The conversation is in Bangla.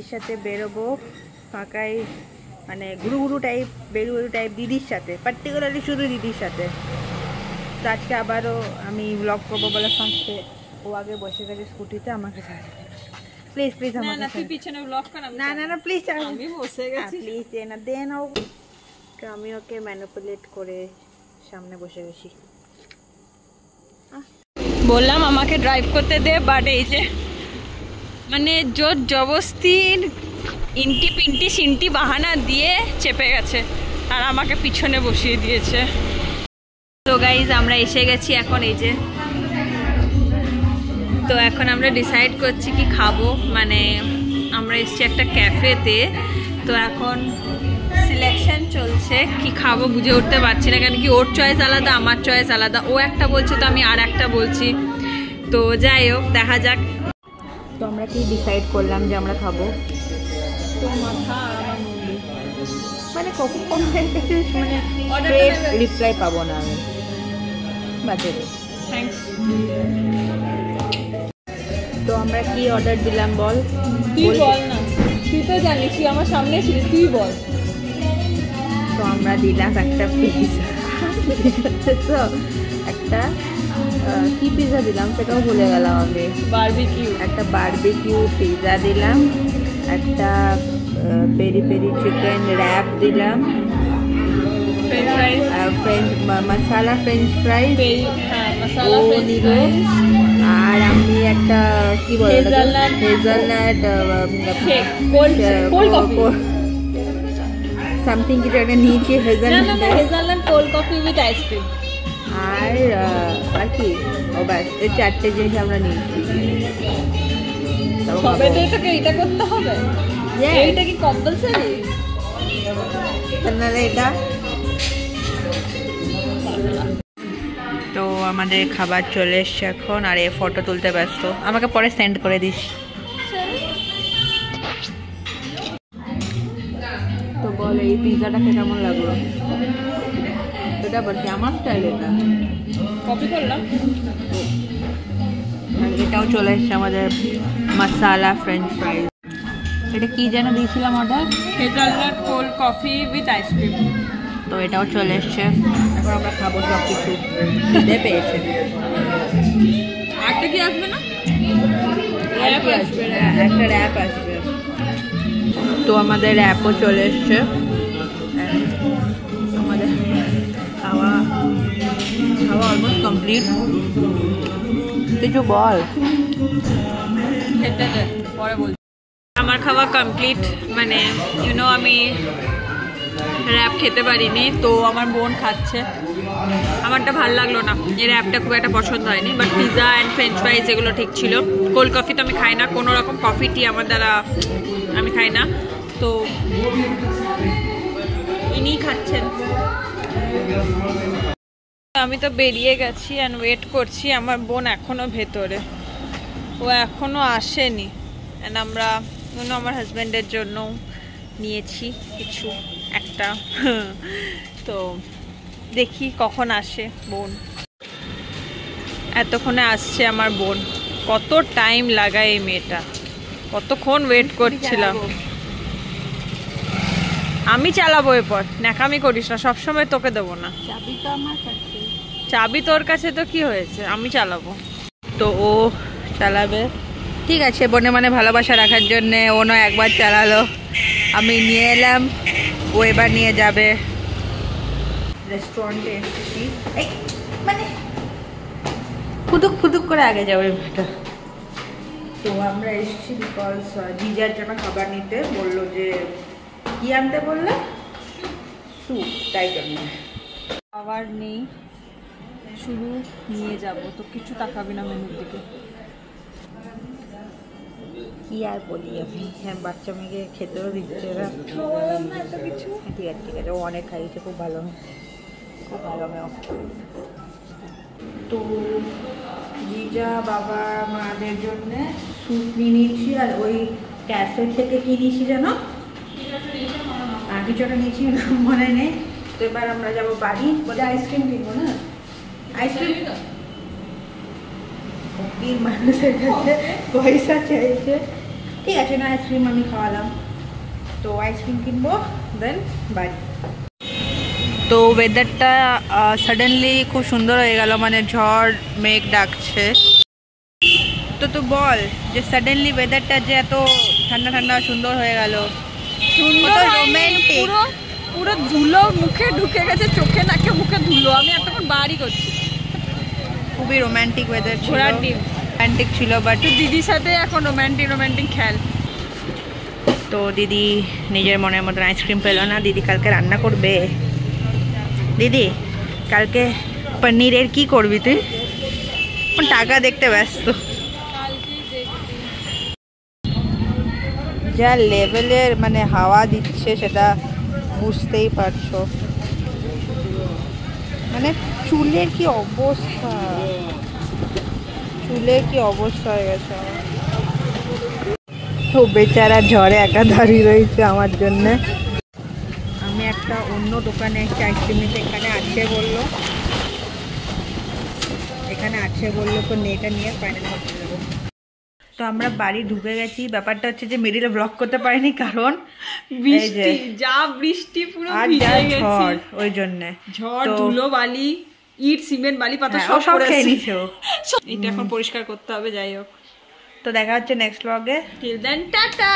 দিদির সাথে বেরোবো ফাঁকাই, মানে ঘুরু টাইপ বেরু টাইপ দিদির সাথে, পার্টিকুলারলি শুধু দিদির সাথে। তো আজকে আবারও আমি ব্লগ করবো বলে ফাঁকতে ও আগে বসে গেছে স্কুটিতে, আমাকে প্লিজ প্লিজ আমাকে পিছনে ব্লগ কর। না না না প্লিজ, আমি বসে গেছি, প্লিজ না দে নাও। তো আমি ওকে ম্যানিপুলেট করে সামনে বসে গেছি। বললাম আমাকে ড্রাইভ করতে দে, বাট এই যে মানে জোর জবস্তি ইন্টি পিন্টি সিন্টি বাহানা দিয়ে চেপে গেছে আর আমাকে পিছনে বসিয়ে দিয়েছে। তো গাইজ আমরা এসে গেছি এখন, এই যে তো এখন আমরা ডিসাইড করছি কি খাবো। মানে আমরা এসেছি একটা ক্যাফেতে, তো এখন সিলেকশন চলছে কি খাবো বুঝে উঠতে পারছি না, কেন কি ওর চয়েস আলাদা আমার চয়েস আলাদা, ও একটা বলছে তো আমি আর একটা বলছি। তো যাই হোক দেখা যাক। তো আমরা কি ডিসাইড করলাম যে আমরা খাবো, তো মাথা মানে কখন মানে রিপ্লাই পাবো না আমি বাজারে। তো আমরা কি অর্ডার দিলাম বল? তুই বল না, তুই তো জানিস আমার সামনে ছিল, তুই বল। তো আমরা দিলাম একটা পিৎজা, তো একটা কি পিৎজা দিলাম সেটাও ভুলে গেলাম আমি। বারবিকিউ, একটা বারবিকিউ পিৎজা দিলাম, একটা পেরি পেরি চিকেন র্যাপ দিলাম, মশালা ফ্রেঞ্চ ফ্রাইজ, আর আমি একটা কি বলে হেজেলনাট সামথিং কিছু একটা নিয়েছি, hazelnut cold coffee with ice cream, আর কি ও ব্যাস এই চারটে জিনিস আমরা নিয়েছি। তবে তো এটাকে এটা করতে হবে, এইটা কি কম্পালসারি? তাহলে এটা তো আমাদের খাবার চলে এসছে এখন, আর এ ফটো তুলতে ব্যস্ত, আমাকে পরে সেন্ড করে দিস। তো বল এই পিৎজাটাকে কেমন লাগলো? এটা বলছি আমার স্টাইল, এটা কপি করলাম। আর এটাও চলে এসছে আমাদের মশালা ফ্রেঞ্চ ফ্রাইজ। এটা কি যেন দিয়েছিলাম order? Hazelnut cold coffee with ice cream. তো এটাও চলে এসছে, এখন আমরা খাবো সব কিছু। খিদে পেয়েছে। একটা কি আসবে না? র্যাপ আসবে, একটা র্যাপ আসবে। তো আমাদের র্যাপও চলে এসছে, আমাদের খাওয়া অলমোস্ট কমপ্লিট। কিছু বল, খেতে দে পরে বল। আমার খাওয়া কমপ্লিট, মানে ইউনো আমি র্যাপ খেতে পারিনি, তো আমার বোন খাচ্ছে। আমারটা ভালো লাগলো না, এই র্যাপটা খুব একটা পছন্দ হয়নি, বাট পিৎজা অ্যান্ড ফ্রেঞ্চ ফ্রাইজ এগুলো ঠিক ছিল। কোল্ড কফি তো আমি খাই না, কোনো রকম কফি টি আমার দ্বারা আমি খাই না, তো ইনি খাচ্ছেন। আমি তো বেরিয়ে গেছি অ্যান্ড ওয়েট করছি, আমার বোন এখনও ভেতরে, ও এখনও আসেনি। অ্যান্ড আমরা আমার হাজব্যান্ডের জন্য নিয়েছি কিছু একটা, তো দেখি কখন আসে বোন। এতক্ষণে আসছে আমার বোন, কত টাইম লাগায় এই মেয়েটা, কতক্ষণ ওয়েট করছিলাম। আমি চালাবো, এরপর ন্যাকামি করিস না, সবসময় তোকে দেবো না। চাবি তো আমার কাছে, চাবি তোর কাছে তো কি হয়েছে, আমি চালাবো। তো ও চালাবে, ঠিক আছে। বোনে মানে ভালোবাসা রাখার জন্যে ও নয় একবার চালালো, আমি নিয়ে এলাম, ও এবার নিয়ে যাবে। রেস্টুরেন্টে এসেছি, মানে ফুদুক ফুদুক করে আগে যাবে এটা। তো আমরা এসেছি বিকজ জিজার জন্য খাবার নিতে, বললো যে কি আনতে বললে, স্যুপ, তাই জন্য। খাবার নেই, শুধু নিয়ে যাব, তো কিছু তাকাবি না মেনুর দিকে। কি আর বলি আমি, হ্যাঁ বাচ্চা মেয়েকে খেতেও দিচ্ছে না কিছু। ঠিক আছে ঠিক আছে, ও অনেক খাইয়েছে, খুব ভালো খুব ভালো মেয়ে। তো জিজা বাবা মাদের জন্য স্যুপ নিয়ে নিয়েছি, আর ওই ক্যাফে থেকে কি নিয়েছি জানো, কিছু একটা নিয়েছি মনে নেই। তো এবার আমরা যাবো বাড়ি, বলে আইসক্রিম কিনবো না, আইসক্রিম মানুষের কাছে পয়সা চাইছে, ঠিক আছে না, আইসক্রিম আমি খাওয়ালাম, তো আইসক্রিম কিনবো দেন বাড়ি। তো ওয়েদারটা সাডেনলি খুব সুন্দর হয়ে গেল, মানে ঝড় মেঘ ডাকছে। তো তো বল যে সাডেনলি ওয়েদারটা যে এত ঠান্ডা ঠান্ডা সুন্দর হয়ে গেল, সুন্দর রোমান্টিক। পুরো পুরো ধুলো মুখে ঢুকে গেছে, চোখে নাকে মুখে ধুলো। আমি এতক্ষণ বাড়ি করছি। খুবই রোমান্টিক ওয়েদার ছিল, ঘোড়ার ডিম রোমান্টিক ছিল। বাট দিদির সাথে এখন রোমান্টিক খেল। তো দিদি নিজের মনের মতন আইসক্রিম পেলো না, দিদি কালকে রান্না করবে। দিদি কালকে পনিরের কি করবি তুই? টাকা দেখতে ব্যস্ত। যা লেভেলের মানে হাওয়া দিচ্ছে সেটা বুঝতেই পারছো, মানে চুলের কি অবস্থা, চুলের কি অবস্থা হয়ে গেছে আমার। তো বেচারা ঝড়ে একা দাঁড়িয়ে রয়েছে আমার জন্যে। আমি একটা অন্য দোকানে একটা আইসক্রিম নিতে, এখানে আছে বললো, তো নেটা নিয়ে ফাইনাল করতে যাবো। তো আমরা বাড়ি ঢুকে গেছি। ব্যাপারটা হচ্ছে যে মিডিলে ব্লগ করতে পারিনি, কারণ বৃষ্টি পুরো আর যা ঝড়, ওই জন্যে ঝড়, ধুলো, বালি, ইট, সিমেন্ট, বালি, পাতা সব খেয়ে নিছো। এটা এখন পরিষ্কার করতে হবে। যাই হোক, তো দেখা হচ্ছে নেক্সট ব্লগে। Till then tata.